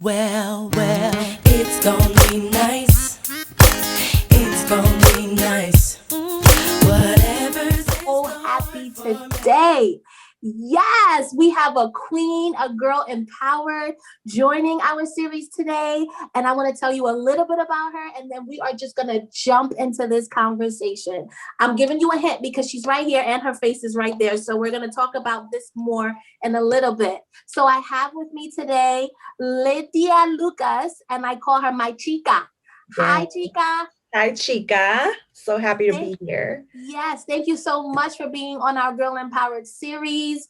Well, it's gonna be nice. It's gonna be nice. Whatever's So happy today. Yes, we have a queen, a girl empowered joining our series today. And I want to tell you a little bit about her, and then we are just going to jump into this conversation. I'm giving you a hint because she's right here and her face is right there. So we're going to talk about this more in a little bit. So I have with me today Lydia Lucas, and I call her my chica. Hi, chica. Hi, Chica. So happy to Thank be here. Yes, thank you so much for being on our Girl Empowered series.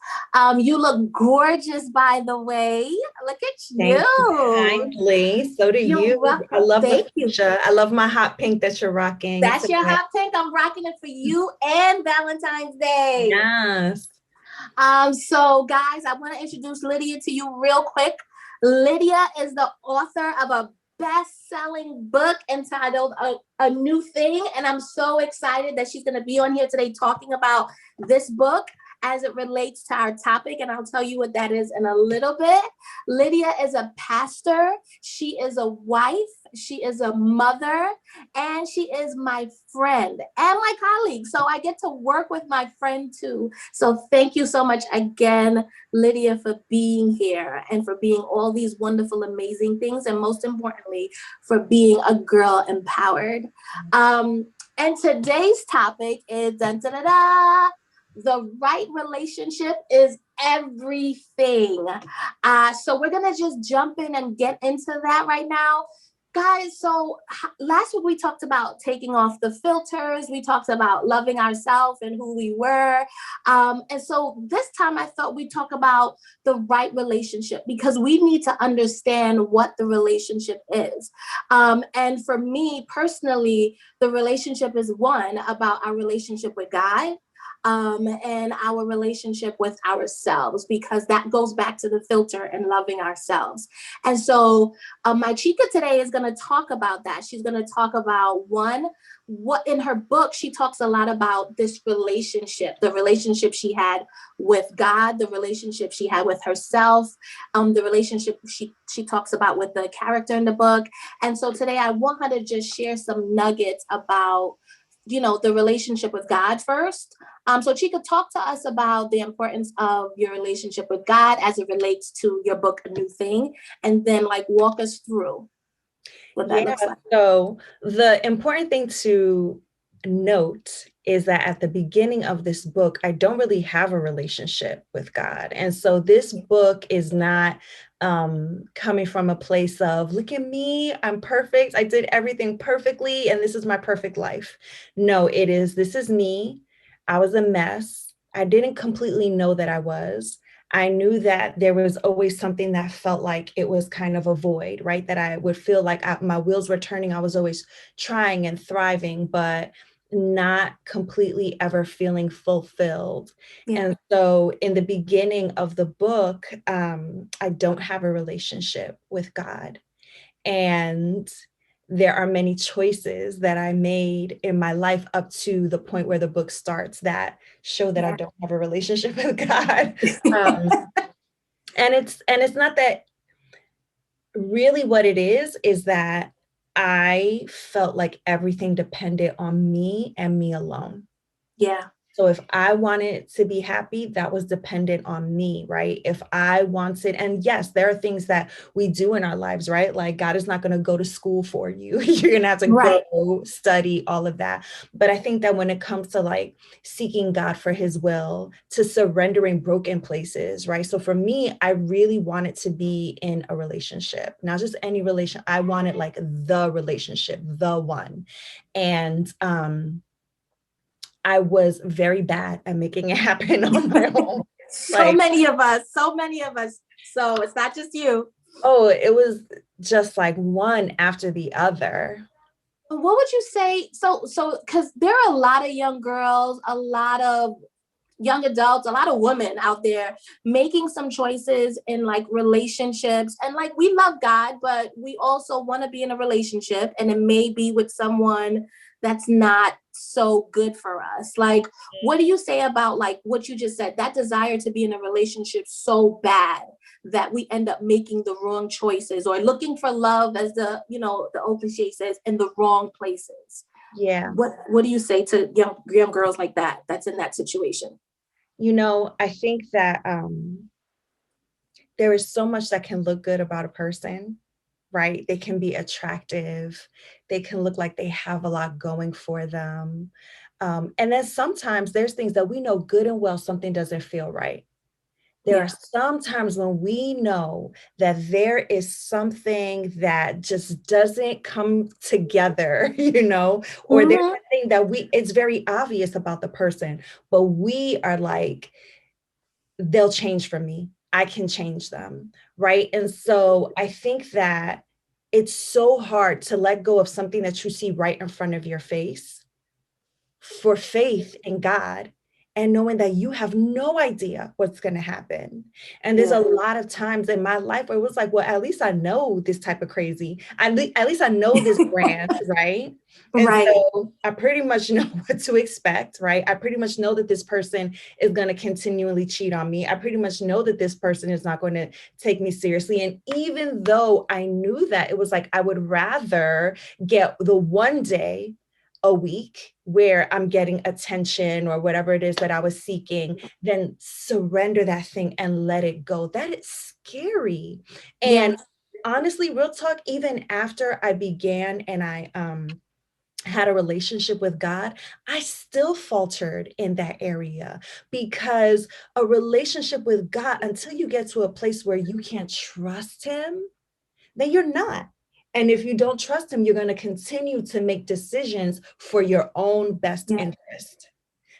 You look gorgeous, by the way. Look at Thank you. you kindly. So do You're you. welcome. I love Thank the you. fuchsia. I love my hot pink that you're rocking. That's It's your amazing. hot pink. I'm rocking it for you and Valentine's Day. Yes. So guys, I want to introduce Lydia to you real quick. Lydia is the author of a best-selling book entitled a New Thing, and I'm so excited that she's going to be on here today talking about this book as it relates to our topic, and I'll tell you what that is in a little bit. Lydia is a pastor, she is a wife, she is a mother, and she is my friend and my colleague. So I get to work with my friend too. So thank you so much again, Lydia, for being here and for being all these wonderful, amazing things, and most importantly, for being a girl empowered. And today's topic is the right relationship is everything. So we're gonna just jump in and get into that right now. Guys, so last week we talked about taking off the filters. We talked about loving ourselves and who we were. And so this time I thought we'd talk about the right relationship because we need to understand what the relationship is. And for me personally, the relationship is one about our relationship with God. And our relationship with ourselves, because that goes back to the filter and loving ourselves. And so my chica today is going to talk about that. She's going to talk about what in her book, she talks a lot about this relationship, the relationship she had with God, the relationship she had with herself, the relationship she talks about with the character in the book. And so today I want her to just share some nuggets about the relationship with God first. So Chica, talk to us about the importance of your relationship with God as it relates to your book, A New Thing, and then walk us through what that looks like. So the important thing to note is that at the beginning of this book, I don't really have a relationship with God. And so this book is not coming from a place of, look at me, I'm perfect, I did everything perfectly, and this is my perfect life. No, this is me. I was a mess. I didn't completely know that I was. I knew that there was always something that felt like it was kind of a void, right? That I would feel like my wheels were turning. I was always trying and thriving, but not completely ever feeling fulfilled. Yeah. And so in the beginning of the book, I don't have a relationship with God. And there are many choices that I made in my life up to the point where the book starts that show that I don't have a relationship with God. And it's not that. Really what it is that I felt like everything depended on me and me alone. Yeah. So if I wanted to be happy, that was dependent on me, right? If I wanted, and yes, there are things that we do in our lives, right? Like God is not going to go to school for you. You're going to have to go study all of that. But I think that when it comes to seeking God for his will, to surrendering broken places, right? So for me, I really wanted to be in a relationship, not just any relation. I wanted the relationship, the one. And, I was very bad at making it happen on my own. So many of us. So it's not just you. Oh, it was just one after the other. What would you say? So because there are a lot of young girls, a lot of young adults, a lot of women out there making some choices in relationships. And we love God, but we also want to be in a relationship. And it may be with someone that's not so good for us. Like, what do you say about like what you just said, that desire to be in a relationship so bad that we end up making the wrong choices or looking for love, as the, you know, the old cliche says, in the wrong places? Yeah. What do you say to young girls like that, that's in that situation? You know, I think that there is so much that can look good about a person, right? They can be attractive. They can look like they have a lot going for them. And then sometimes there's things that we know good and well, something doesn't feel right. There are some times when we know that there is something that just doesn't come together, you know, or there's something that it's very obvious about the person, but we are like, they'll change for me. I can change them, right? And so I think that it's so hard to let go of something that you see right in front of your face for faith in God and knowing that you have no idea what's going to happen. And there's a lot of times in my life where it was like, well, at least I know this type of crazy. At least I know this brand, right? And so I pretty much know what to expect, right? I pretty much know that this person is going to continually cheat on me. I pretty much know that this person is not going to take me seriously. And even though I knew that, it was like, I would rather get the one day a week where I'm getting attention or whatever it is that I was seeking, then surrender that thing and let it go. That is scary. And honestly, real talk, even after I began and I had a relationship with God, I still faltered in that area, because a relationship with God, until you get to a place where you can't trust him, then you're not. And if you don't trust him, you're going to continue to make decisions for your own best interest,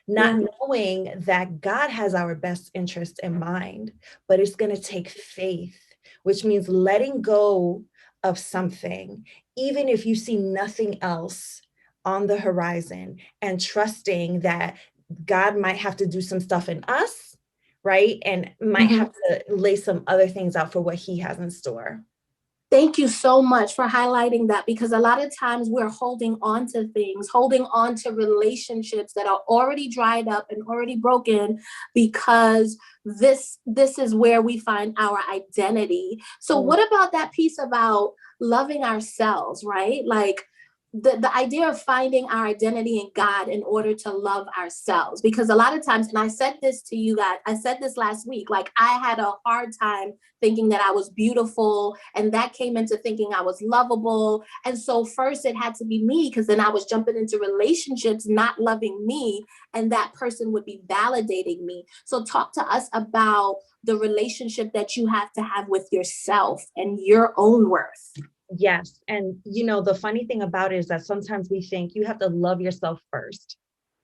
not knowing that God has our best interest in mind. But it's going to take faith, which means letting go of something, even if you see nothing else on the horizon, and trusting that God might have to do some stuff in us, right? And might have to lay some other things out for what he has in store. Thank you so much for highlighting that, because a lot of times we're holding on to things, holding on to relationships that are already dried up and already broken, because this is where we find our identity. So what about that piece about loving ourselves, right? Like the idea of finding our identity in God in order to love ourselves. Because a lot of times, and I said this to you guys, I said this last week, like I had a hard time thinking that I was beautiful, and that came into thinking I was lovable. And so first it had to be me, because then I was jumping into relationships not loving me, and that person would be validating me. So talk to us about the relationship that you have to have with yourself and your own worth. Yes. And, you know, the funny thing about it is that sometimes we think you have to love yourself first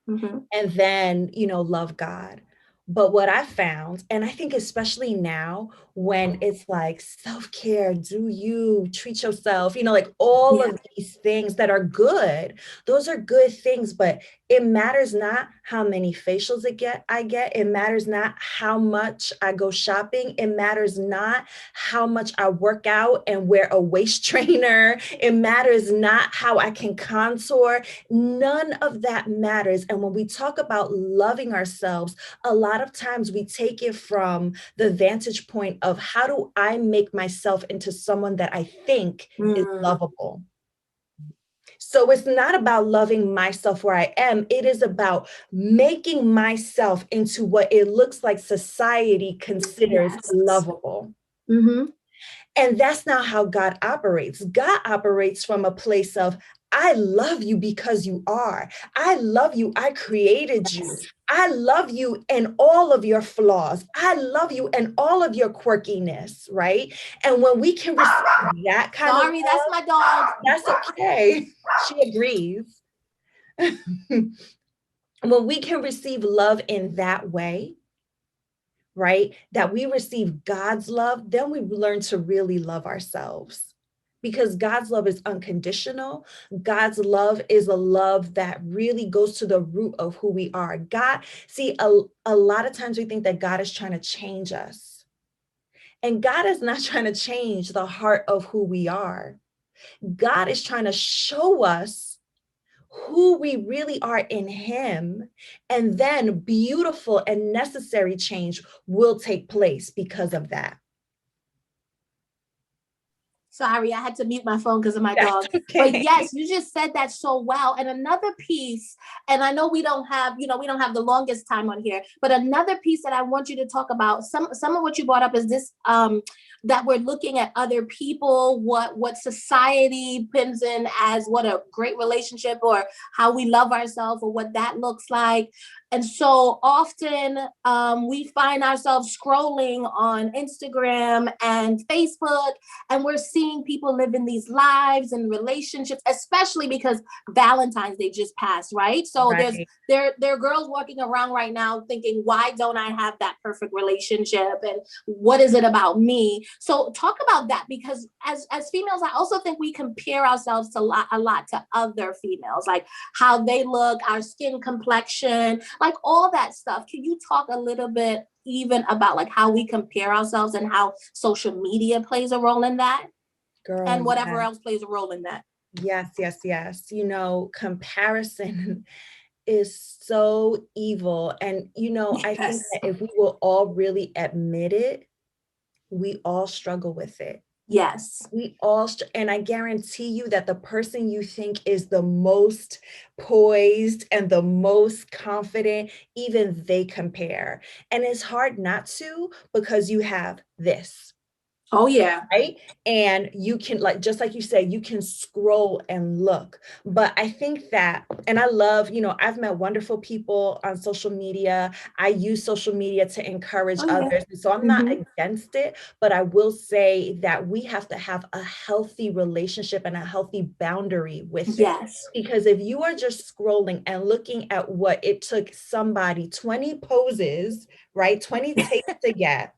and then, you know, love God. But what I found, and I think especially now when it's like self-care, do you treat yourself, you know, like all of these things that are good, those are good things, but it matters not how many facials I get. It matters not how much I go shopping. It matters not how much I work out and wear a waist trainer. It matters not how I can contour. None of that matters. And when we talk about loving ourselves, a lot of times we take it from the vantage point of how do I make myself into someone that I think is lovable. So it's not about loving myself where I am. It is about making myself into what it looks like society considers lovable. And that's not how God operates. God operates from a place of, I love you because you are. I love you. I created you. I love you and all of your flaws. I love you and all of your quirkiness, right? And when we can receive that kind of love, that's my dog. That's okay. She agrees. When we can receive love in that way, right? That we receive God's love, then we learn to really love ourselves, because God's love is unconditional. God's love is a love that really goes to the root of who we are. God, see, a lot of times we think that God is trying to change us, and God is not trying to change the heart of who we are. God is trying to show us who we really are in him, and then beautiful and necessary change will take place because of that. Sorry, I had to mute my phone because of my That's dog. okay. But yes, you just said that so well. And another piece, and I know we don't have, we don't have the longest time on here, but another piece that I want you to talk about, some of what you brought up is this, that we're looking at other people, what society pins in as what a great relationship or how we love ourselves or what that looks like. And so often we find ourselves scrolling on Instagram and Facebook, and we're seeing people living these lives and relationships, especially because Valentine's Day just passed, right? So Right. there are girls walking around right now thinking, why don't I have that perfect relationship? And what is it about me? So talk about that, because as females, I also think we compare ourselves to a lot to other females, like how they look, our skin complexion, like all that stuff. Can you talk a little bit even about like how we compare ourselves and how social media plays a role in that? Girl, And whatever yes. else plays a role in that? Yes. Comparison is so evil. And, I think Yes. that if we will all really admit it, we all struggle with it. Yes. We all, and I guarantee you that the person you think is the most poised and the most confident, even they compare. And it's hard not to, because you have this. Oh yeah. Right. And you can, like, just like you said, you can scroll and look. But I think that, and I love, I've met wonderful people on social media. I use social media to encourage others. And so I'm not against it, but I will say that we have to have a healthy relationship and a healthy boundary with it. Yes. Because if you are just scrolling and looking at what it took somebody 20 poses, right? 20 takes to get.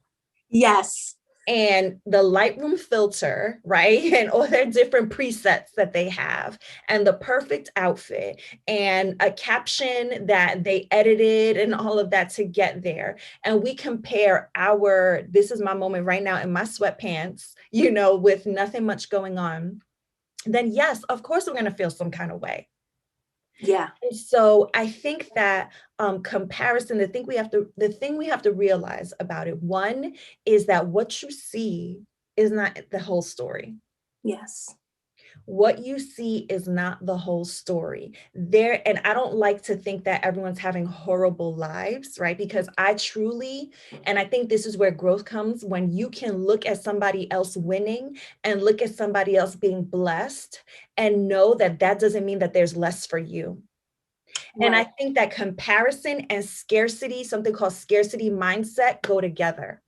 Yes. And the Lightroom filter, right? And all their different presets that they have, and the perfect outfit, and a caption that they edited, and all of that to get there. And we compare this is my moment right now in my sweatpants, with nothing much going on. Then yes, of course we're going to feel some kind of way. Yeah. And so I think that comparison, the thing we have to realize about it, one, is that what you see is not the whole story. Yes. What you see is not the whole story there. And I don't like to think that everyone's having horrible lives, right? Because I think this is where growth comes, when you can look at somebody else winning and look at somebody else being blessed and know that that doesn't mean that there's less for you. Right. And I think that comparison and scarcity, something called scarcity mindset, go together,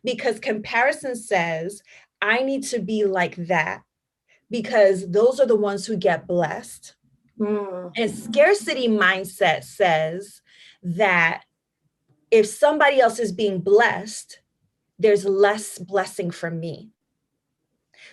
because comparison says, I need to be like that, because those are the ones who get blessed. And scarcity mindset says that if somebody else is being blessed, there's less blessing for me.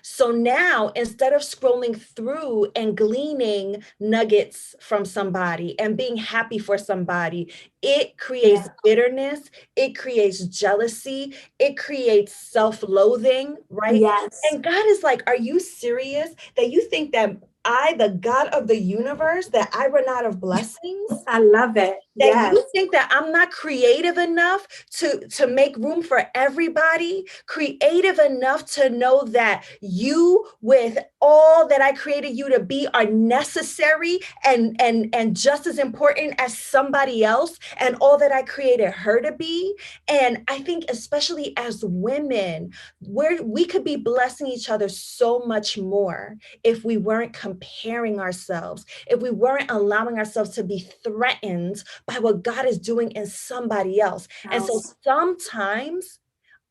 So now, instead of scrolling through and gleaning nuggets from somebody and being happy for somebody, it creates bitterness, it creates jealousy, it creates self-loathing, right? Yes. And God is like, are you serious that you think that I, the God of the universe, that I run out of blessings? I love it. That you think that I'm not creative enough to make room for everybody, creative enough to know that you, with all that I created you to be, are necessary and just as important as somebody else, and all that I created her to be. And I think especially as women, we could be blessing each other so much more if we weren't comparing ourselves, if we weren't allowing ourselves to be threatened by what God is doing in somebody else. And so sometimes,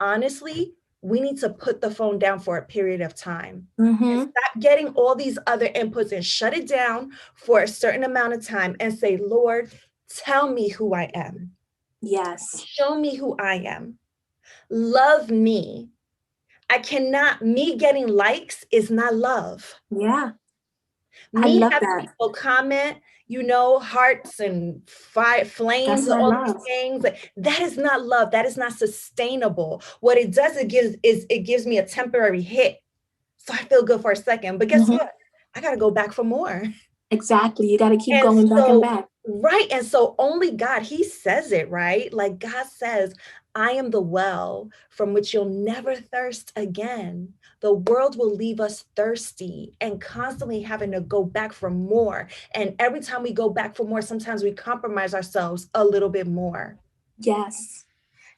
honestly, we need to put the phone down for a period of time. And stop getting all these other inputs and shut it down for a certain amount of time and say, Lord, tell me who I am. Yes. Show me who I am. Love me. Me getting likes is not love. Yeah. Me having people comment, hearts and flames and all these things. That is not love. That is not sustainable. What it does, it gives me a temporary hit. So I feel good for a second. But guess what? I got to go back for more. Exactly. You got to keep And going back and so, back. right. And so only God, he says it, right? Like God says, I am the well from which you'll never thirst again. The world will leave us thirsty and constantly having to go back for more. And every time we go back for more, sometimes we compromise ourselves a little bit more. Yes.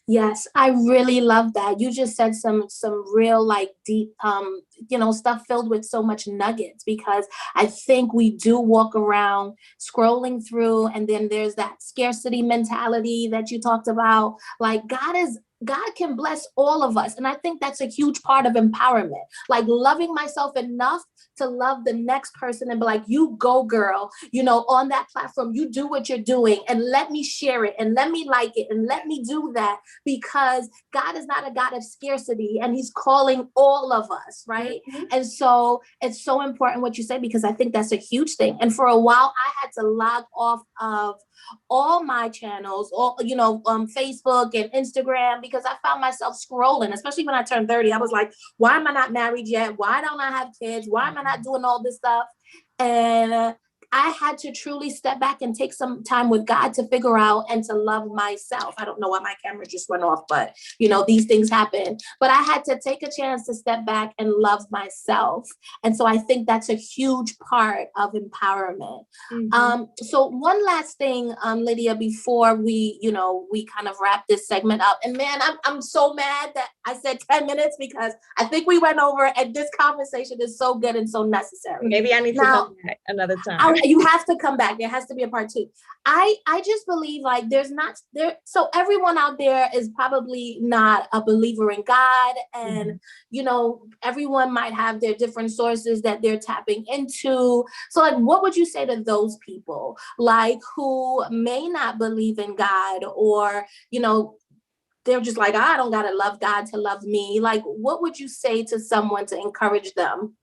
Yes, I really love that. You just said some real like deep stuff filled with so much nuggets, because I think we do walk around scrolling through, and then there's that scarcity mentality that you talked about. Like God can bless all of us, and I think that's a huge part of empowerment. Like loving myself enough to love the next person and be like, you go girl, on that platform, you do what you're doing and let me share it and let me like it and let me do that, because God is not a God of scarcity, and he's calling all of us, right? Mm-hmm. And so it's so important what you say, because I think that's a huge thing. And for a while I had to log off of all my channels, Facebook and Instagram, because I found myself scrolling, especially when I turned 30. I was like, why am I not married yet? Why don't I have kids? Why am I not doing all this stuff? And I had to truly step back and take some time with God to figure out and to love myself. I don't know why my camera just went off, but these things happen. But I had to take a chance to step back and love myself. And so I think that's a huge part of empowerment. Mm-hmm. So one last thing, Lydia, before we kind of wrap this segment up. And man, I'm so mad that I said 10 minutes, because I think we went over, and this conversation is so good and so necessary. Maybe I need to come back another time. You have to come back. There has to be a part 2. I just believe like there's not there. So everyone out there is probably not a believer in God. And, everyone might have their different sources that they're tapping into. So like, what would you say to those people, like, who may not believe in God, or, they're just like, I don't got to love God to love me. Like, what would you say to someone to encourage them?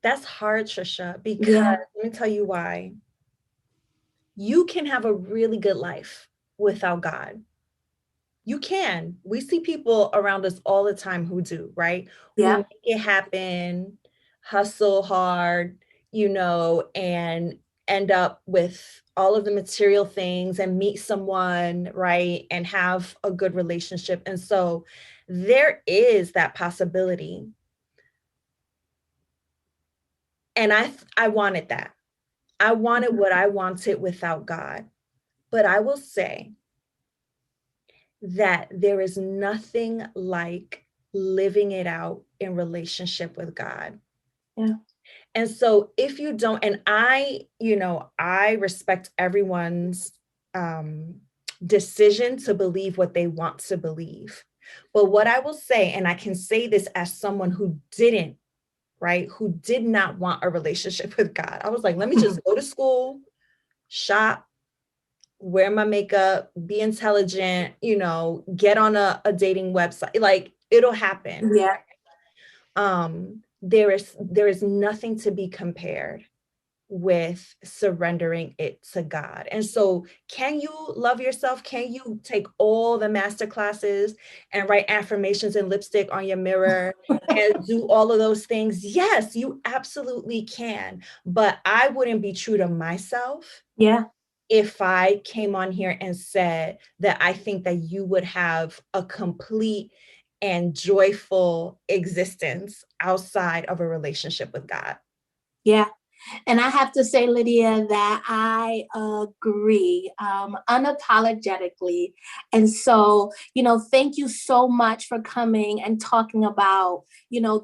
That's hard, Trisha, because let me tell you why. You can have a really good life without God. You can. We see people around us all the time who do, right? Yeah. Who make it happen, hustle hard, and end up with all of the material things and meet someone, right? And have a good relationship. And so there is that possibility. And I wanted that. I wanted what I wanted without God. But I will say that there is nothing like living it out in relationship with God. Yeah. And so if you don't, and I respect everyone's decision to believe what they want to believe. But what I will say, and I can say this as someone who didn't, right, who did not want a relationship with God. I was like, let me just go to school, shop, wear my makeup, be intelligent, get on a dating website. Like, it'll happen. Yeah. There is nothing to be compared with surrendering it to God. And so, can you love yourself? Can you take all the master classes and write affirmations and lipstick on your mirror and do all of those things? Yes, you absolutely can. But I wouldn't be true to myself. Yeah. If I came on here and said that I think that you would have a complete and joyful existence outside of a relationship with God. Yeah. And I have to say, Lydia, that I agree unapologetically. And so, thank you so much for coming and talking about,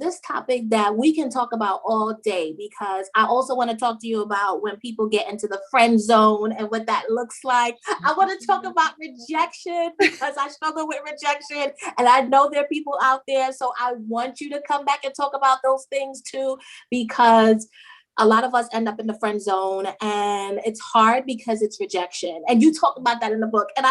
this topic that we can talk about all day, because I also want to talk to you about when people get into the friend zone and what that looks like. I want to talk about rejection, because I struggle with rejection, and I know there are people out there. So I want you to come back and talk about those things too, because a lot of us end up in the friend zone, and it's hard because it's rejection. And you talk about that in the book. And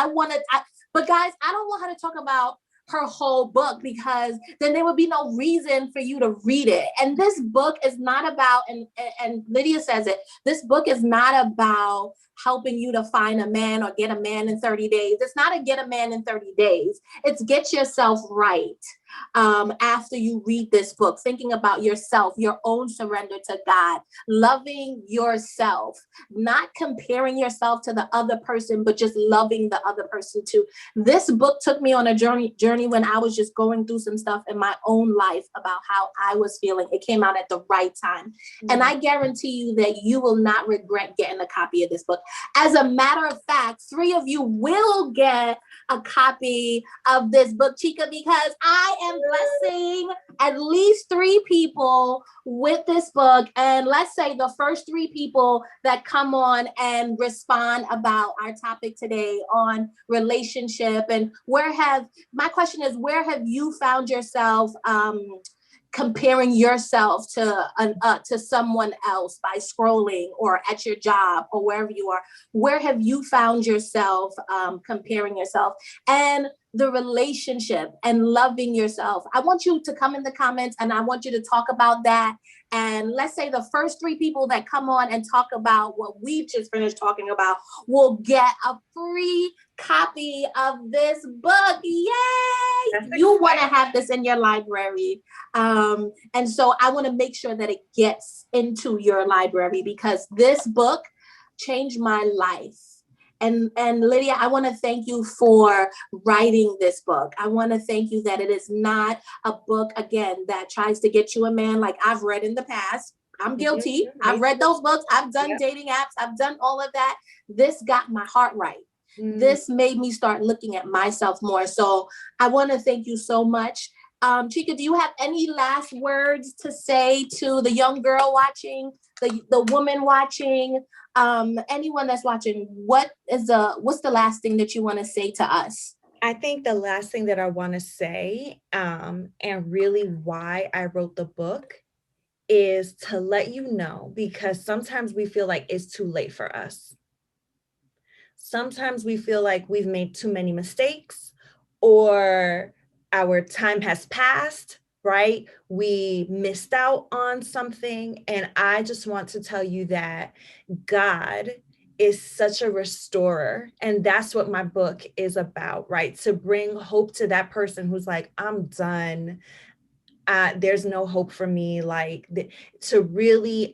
but guys, I don't want her to talk about her whole book, because then there would be no reason for you to read it. And this book is not about, and Lydia says it, this book is not about helping you to find a man or get a man in 30 days. It's not a get a man in 30 days. It's get yourself right. After you read this book, thinking about yourself, your own surrender to God, loving yourself, not comparing yourself to the other person, but just loving the other person too. This book took me on a journey when I was just going through some stuff in my own life about how I was feeling. It came out at the right time. Mm-hmm. And I guarantee you that you will not regret getting a copy of this book. As a matter of fact, 3 of you will get a copy of this book, Chica, because I am blessing at least 3 people with this book. And let's say the first 3 people that come on and respond about our topic today on relationship, and my question is, where have you found yourself comparing yourself to someone else by scrolling or at your job or wherever you are? Where have you found yourself comparing yourself? And the relationship and loving yourself. I want you to come in the comments and I want you to talk about that. And let's say the first 3 people that come on and talk about what we've just finished talking about will get a free copy of this book. Yay! You want to have this in your library. And so I want to make sure that it gets into your library, because this book changed my life. And Lydia, I want to thank you for writing this book. I want to thank you that it is not a book, again, that tries to get you a man like I've read in the past. I'm guilty. Mm-hmm. I've read those books. I've done dating apps. I've done all of that. This got my heart right. Mm-hmm. This made me start looking at myself more. So I want to thank you so much. Chica, do you have any last words to say to the young girl watching, the woman watching, anyone that's watching? What's the last thing that you want to say to us? I think the last thing that I want to say, and really why I wrote the book, is to let you know, because sometimes we feel like it's too late for us. Sometimes we feel like we've made too many mistakes, or our time has passed, right? We missed out on something. And I just want to tell you that God is such a restorer. And that's what my book is about, right? To bring hope to that person who's like, I'm done. There's no hope for me. To really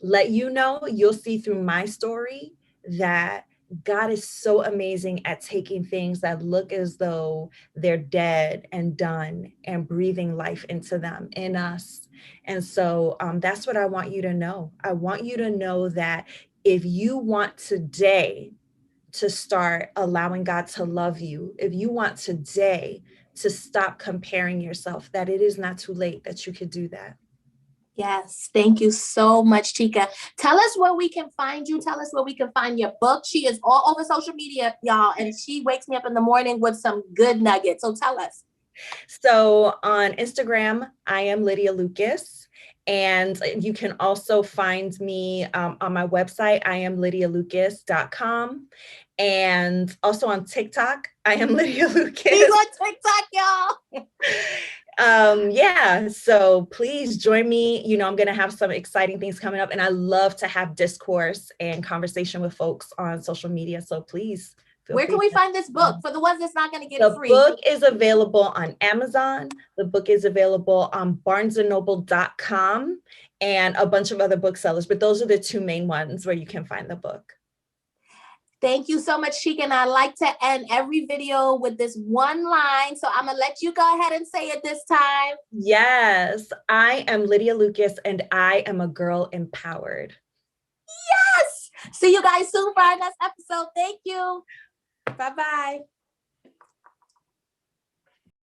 let you know, you'll see through my story that God is so amazing at taking things that look as though they're dead and done and breathing life into them, in us. And so that's what I want you to know. I want you to know that if you want today to start allowing God to love you, if you want today to stop comparing yourself, that it is not too late, that you could do that. Yes, thank you so much, Chica. Tell us where we can find you. Tell us where we can find your book. She is all over social media, y'all, and she wakes me up in the morning with some good nuggets. So tell us. So on Instagram, I am Lydia Lucas. And you can also find me on my website, iamlydialucas.com. And also on TikTok, I am Lydia Lucas. He's on TikTok, y'all. So please join me. I'm going to have some exciting things coming up, and I love to have discourse and conversation with folks on social media. So please. Where can we find this book for the ones that's not going to get it free? The book is available on Amazon. The book is available on barnesandnoble.com and a bunch of other booksellers, but those are the 2 main ones where you can find the book. Thank you so much, Chica. And I like to end every video with this one line. So I'm going to let you go ahead and say it this time. Yes, I am Lydia Lucas, and I am a girl empowered. Yes. See you guys soon for our next episode. Thank you. Bye-bye.